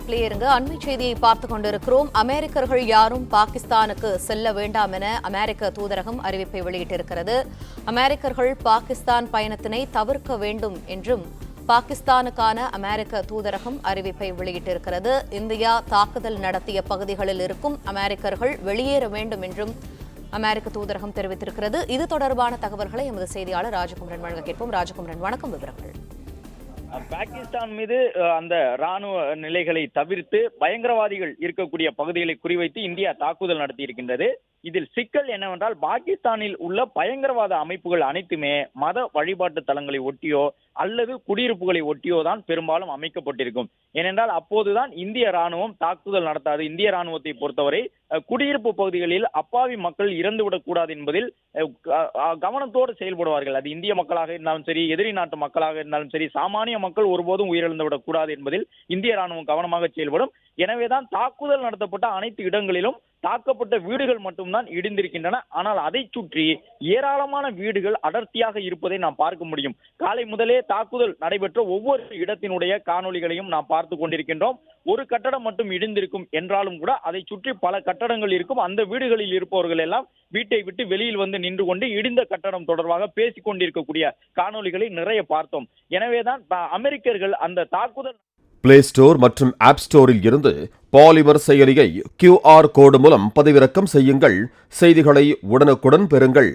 இணைப்பிலே இருங்க. அண்மை செய்தியை பார்த்துக் கொண்டிருக்கிறோம். அமெரிக்கர்கள் யாரும் பாகிஸ்தானுக்கு செல்ல வேண்டாம் என அமெரிக்க தூதரகம் அறிவிப்பை வெளியிட்டிருக்கிறது. அமெரிக்கர்கள் பாகிஸ்தான் பயணத்தினை தவிர்க்க வேண்டும் என்றும் பாகிஸ்தானுக்கான அமெரிக்க தூதரகம் அறிவிப்பை வெளியிட்டிருக்கிறது. இந்தியா தாக்குதல் நடத்திய பகுதிகளில் இருக்கும் அமெரிக்கர்கள் வெளியேற வேண்டும் என்றும் அமெரிக்க தூதரகம் தெரிவித்திருக்கிறது. இது தொடர்பான தகவல்களை எமது செய்தியாளர் ராஜகுமரன் வழங்க கேட்போம். ராஜகுமரன், வணக்கம். விவரங்கள். பாகிஸ்தான் மீது அந்த ராணுவ நிலைகளை தவிர்த்து பயங்கரவாதிகள் இருக்கக்கூடிய பகுதிகளை குறிவைத்து இந்தியா தாக்குதல் நடத்தி இருக்கின்றது. இதில் சிக்கல் என்னவென்றால், பாகிஸ்தானில் உள்ள பயங்கரவாத அமைப்புகள் அனைத்துமே மத வழிபாட்டு தலங்களை ஒட்டியோ அல்லது குடியிருப்புகளை ஒட்டியோ தான் பெரும்பாலும் அமைக்கப்பட்டிருக்கும். ஏனென்றால் அப்போதுதான் இந்திய ராணுவம் தாக்குதல் நடத்தாது. இந்திய ராணுவத்தை பொறுத்தவரை குடியிருப்பு பகுதிகளில் அப்பாவி மக்கள் இறந்துவிடக் கூடாது என்பதில் கவனத்தோடு செயல்படுவார்கள். அது இந்திய மக்களாக இருந்தாலும் சரி, எதிரி நாட்டு மக்களாக இருந்தாலும் சரி, சாமானிய மக்கள் ஒருபோதும் உயிரிழந்துவிடக் கூடாது என்பதில் இந்திய ராணுவம் கவனமாக செயல்படும். எனவேதான் தாக்குதல் நடத்தப்பட்ட அனைத்து இடங்களிலும் தாக்கப்பட்ட வீடுகள் மட்டும்தான் இடிந்திருக்கின்றன. ஆனால் அதை சுற்றி ஏராளமான வீடுகள் அடர்த்தியாக இருப்பதை நாம் பார்க்க முடியும். காலை முதலே தாக்குதல் நடைபெற்ற ஒவ்வொரு இடத்தினுடைய காணொலிகளையும் நாம் பார்த்து கொண்டிருக்கின்றோம். ஒரு கட்டடம் மட்டும் இடிந்திருக்கும் என்றாலும் கூட அதை சுற்றி பல கட்டடங்கள் இருக்கும். அந்த வீடுகளில் இருப்பவர்கள் எல்லாம் வீட்டை விட்டு வெளியில் வந்து நின்று கொண்டு இடிந்த கட்டடம் தொடர்பாக பேசிக் கொண்டிருக்கக்கூடிய காணொலிகளை நிறைய பார்த்தோம். எனவேதான் அமெரிக்கர்கள் அந்த தாக்குதல் பிளே ஸ்டோர் மற்றும் ஆப் ஸ்டோரில் இருந்து பாலிமர் செயலியை QR கோடு மூலம் பதிவிறக்கம் செய்யுங்கள். செய்திகளை உடனுக்குடன் பெறுங்கள்.